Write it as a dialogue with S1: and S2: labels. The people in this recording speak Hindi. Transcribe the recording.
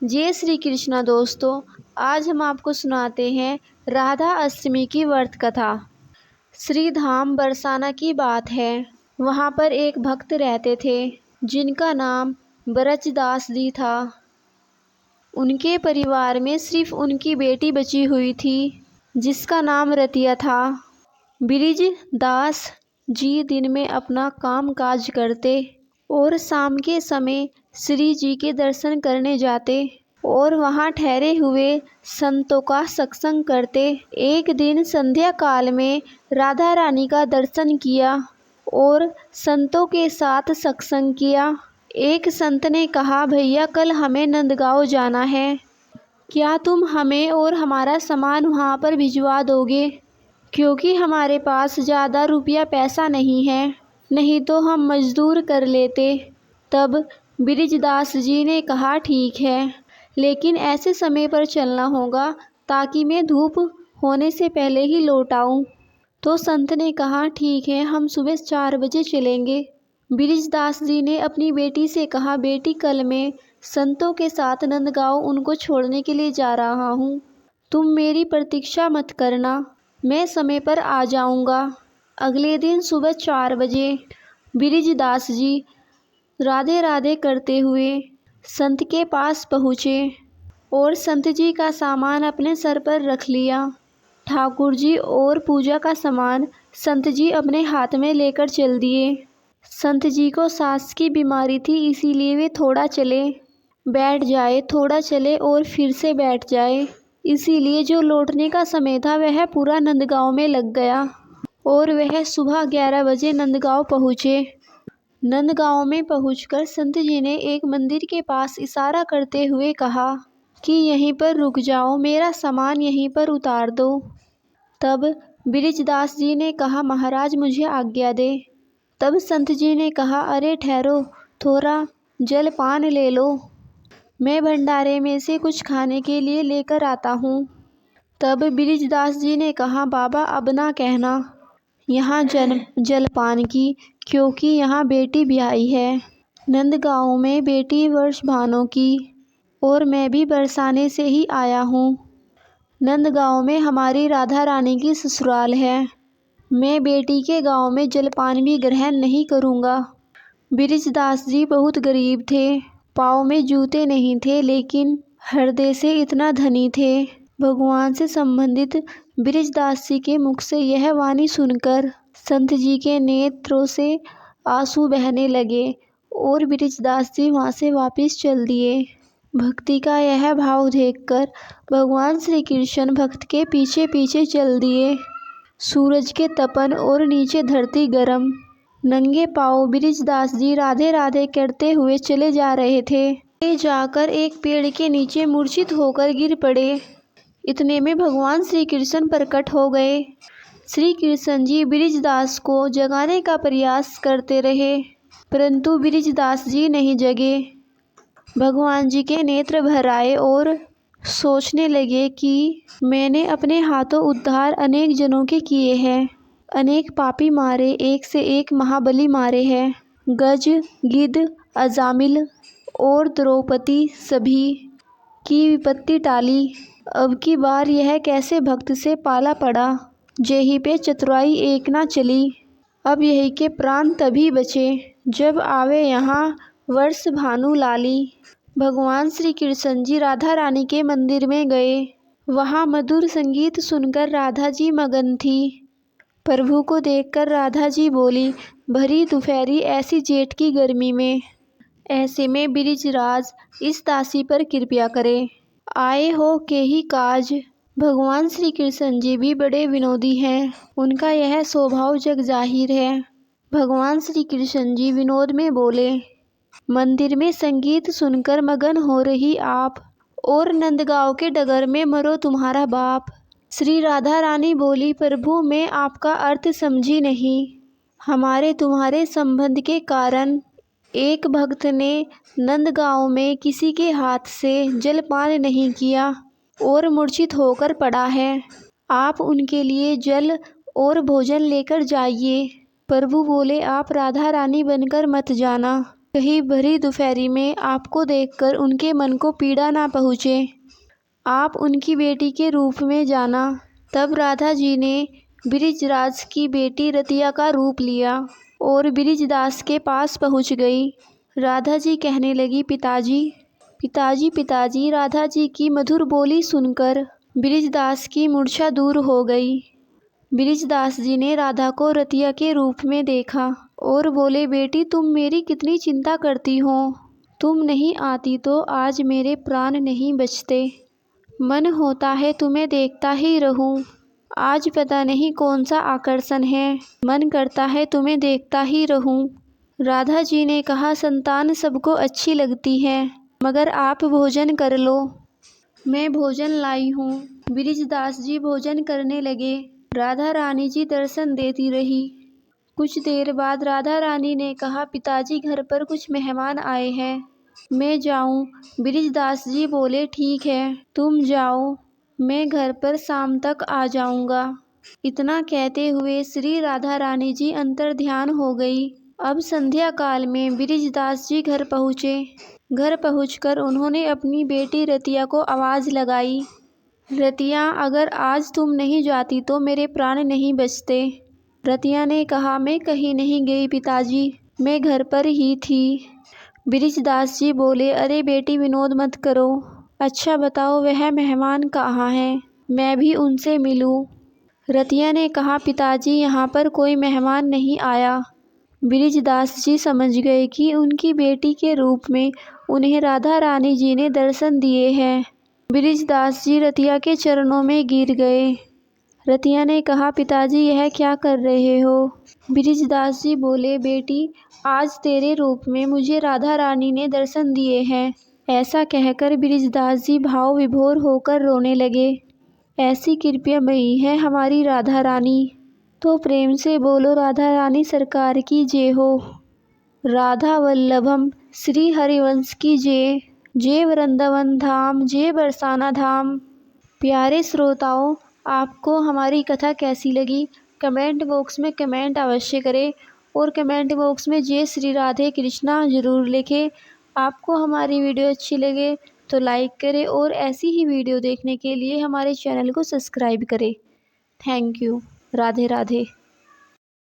S1: जय श्री कृष्णा दोस्तों। आज हम आपको सुनाते हैं राधा अष्टमी की व्रत कथा। श्री धाम बरसाना की बात है। वहाँ पर एक भक्त रहते थे जिनका नाम ब्रजदास जी था। उनके परिवार में सिर्फ उनकी बेटी बची हुई थी जिसका नाम रतिया था। ब्रजदास जी दिन में अपना काम काज करते और शाम के समय श्री जी के दर्शन करने जाते और वहाँ ठहरे हुए संतों का सत्संग करते। एक दिन संध्या काल में राधा रानी का दर्शन किया और संतों के साथ सत्संग किया। एक संत ने कहा, भैया कल हमें नंदगांव जाना है, क्या तुम हमें और हमारा सामान वहाँ पर भिजवा दोगे? क्योंकि हमारे पास ज़्यादा रुपया पैसा नहीं है, नहीं तो हम मजदूर कर लेते। तब ब्रजदास जी ने कहा, ठीक है, लेकिन ऐसे समय पर चलना होगा ताकि मैं धूप होने से पहले ही लौट आऊँ। तो संत ने कहा, ठीक है, हम सुबह 4 बजे चलेंगे। ब्रजदास जी ने अपनी बेटी से कहा, बेटी कल मैं संतों के साथ नंदगांव उनको छोड़ने के लिए जा रहा हूँ, तुम मेरी प्रतीक्षा मत करना, मैं समय पर आ जाऊँगा। अगले दिन सुबह 4 बजे ब्रजदास जी राधे राधे करते हुए संत के पास पहुँचे और संत जी का सामान अपने सर पर रख लिया। ठाकुर जी और पूजा का सामान संत जी अपने हाथ में लेकर चल दिए। संत जी को सांस की बीमारी थी, इसीलिए वे थोड़ा चले, बैठ जाए, थोड़ा चले और फिर से बैठ जाए। इसीलिए जो लौटने का समय था वह पूरा नंदगांव में लग गया और वह सुबह 11 बजे नंदगांव पहुँचे। नंदगांव में पहुंचकर संत जी ने एक मंदिर के पास इशारा करते हुए कहा कि यहीं पर रुक जाओ, मेरा सामान यहीं पर उतार दो। तब ब्रजदास जी ने कहा, महाराज मुझे आज्ञा दे। तब संत जी ने कहा, अरे ठहरो, थोड़ा जल पान ले लो, मैं भंडारे में से कुछ खाने के लिए लेकर आता हूँ। तब ब्रजदास जी ने कहा, बाबा अब ना कहना यहाँ जलपान की, क्योंकि यहाँ बेटी ब्याही है। नंदगांव में बेटी वर्ष भानों की और मैं भी बरसाने से ही आया हूँ। नंदगांव में हमारी राधा रानी की ससुराल है, मैं बेटी के गांव में जलपान भी ग्रहण नहीं करूँगा। ब्रजदास जी बहुत गरीब थे, पाँव में जूते नहीं थे, लेकिन हृदय से इतना धनी थे। भगवान से संबंधित ब्रजदास जी के मुख से यह वाणी सुनकर संत जी के नेत्रों से आंसू बहने लगे और ब्रजदास जी वहाँ से वापस चल दिए। भक्ति का यह भाव देखकर भगवान श्री कृष्ण भक्त के पीछे पीछे चल दिए। सूरज के तपन और नीचे धरती गरम, नंगे पाँव ब्रजदास जी राधे राधे करते हुए चले जा रहे थे। ले जाकर एक पेड़ के नीचे मूर्छित होकर गिर पड़े। इतने में भगवान श्री कृष्ण प्रकट हो गए। श्री कृष्ण जी ब्रजदास को जगाने का प्रयास करते रहे, परंतु ब्रजदास जी नहीं जगे। भगवान जी के नेत्र भर आए और सोचने लगे कि मैंने अपने हाथों उद्धार अनेक जनों के किए हैं, अनेक पापी मारे, एक से एक महाबली मारे हैं, गज, गिद्ध, अजामिल और द्रौपदी सभी की विपत्ति टाली। अब की बार यह कैसे भक्त से पाला पड़ा, जेही पे चतुराई एक ना चली। अब यही के प्राण तभी बचे जब आवे यहाँ वर्ष भानु लाली। भगवान श्री कृष्ण जी राधा रानी के मंदिर में गए। वहाँ मधुर संगीत सुनकर राधा जी मगन थी। प्रभु को देखकर राधा जी बोली, भरी दोपहरी ऐसी जेठ की गर्मी में, ऐसे में ब्रजराज इस दासी पर कृपा करे, आए हो के ही काज। भगवान श्री कृष्ण जी भी बड़े विनोदी हैं, उनका यह स्वभाव जग जाहिर है। भगवान श्री कृष्ण जी विनोद में बोले, मंदिर में संगीत सुनकर मगन हो रही आप, और नंदगांव के डगर में मरो तुम्हारा बाप। श्री राधा रानी बोली, प्रभु मैं आपका अर्थ समझी नहीं। हमारे तुम्हारे संबंध के कारण एक भक्त ने नंदगांव में किसी के हाथ से जलपान नहीं किया और मूर्छित होकर पड़ा है, आप उनके लिए जल और भोजन लेकर जाइए। प्रभु बोले, आप राधा रानी बनकर मत जाना, कहीं भरी दोपहरी में आपको देखकर उनके मन को पीड़ा ना पहुँचे। आप उनकी बेटी के रूप में जाना। तब राधा जी ने बृजराज की बेटी रतिया का रूप लिया और बृजदास के पास पहुँच गई। राधा जी कहने लगी, पिताजी पिताजी पिताजी। राधा जी की मधुर बोली सुनकर बृजदास की मूर्छा दूर हो गई। बृजदास जी ने राधा को रतिया के रूप में देखा और बोले, बेटी तुम मेरी कितनी चिंता करती हो। तुम नहीं आती तो आज मेरे प्राण नहीं बचते। मन होता है तुम्हें देखता ही रहूं। आज पता नहीं कौन सा आकर्षण है, मन करता है तुम्हें देखता ही रहूं। राधा जी ने कहा, संतान सबको अच्छी लगती है, मगर आप भोजन कर लो। मैं भोजन लाई हूँ। बृजदास जी भोजन करने लगे। राधा रानी जी दर्शन देती रही। कुछ देर बाद राधा रानी ने कहा, पिताजी घर पर कुछ मेहमान आए हैं, मैं जाऊं? बृजदास जी बोले, ठीक है तुम जाओ, मैं घर पर शाम तक आ जाऊंगा। इतना कहते हुए श्री राधा रानी जी अंतर ध्यान हो गई। अब संध्या काल में बृजदास जी घर पहुँचे। घर पहुँचकर उन्होंने अपनी बेटी रतिया को आवाज़ लगाई, रतिया अगर आज तुम नहीं जाती तो मेरे प्राण नहीं बचते। रतिया ने कहा, मैं कहीं नहीं गई पिताजी, मैं घर पर ही थी। बृजदास जी बोले, अरे बेटी विनोद मत करो। अच्छा बताओ वह मेहमान कहाँ हैं, मैं भी उनसे मिलूं। रतिया ने कहा, पिताजी यहाँ पर कोई मेहमान नहीं आया। बृजदास जी समझ गए कि उनकी बेटी के रूप में उन्हें राधा रानी जी ने दर्शन दिए हैं। बृजदास जी रतिया के चरणों में गिर गए। रतिया ने कहा, पिताजी यह क्या कर रहे हो? बृजदास जी बोले, बेटी आज तेरे रूप में मुझे राधा रानी ने दर्शन दिए हैं। ऐसा कहकर बृजदास जी भाव विभोर होकर रोने लगे। ऐसी कृपामयी है हमारी राधा रानी, तो प्रेम से बोलो राधा रानी सरकार की जय हो। राधा वल्लभम श्री हरिवंश की जय। जय वृंदावन धाम, जय बरसाना धाम। प्यारे श्रोताओं, आपको हमारी कथा कैसी लगी कमेंट बॉक्स में कमेंट अवश्य करें और कमेंट बॉक्स में जय श्री राधे कृष्णा ज़रूर लिखें। आपको हमारी वीडियो अच्छी लगे तो लाइक करें और ऐसी ही वीडियो देखने के लिए हमारे चैनल को सब्सक्राइब करें। Thank you. राधे राधे।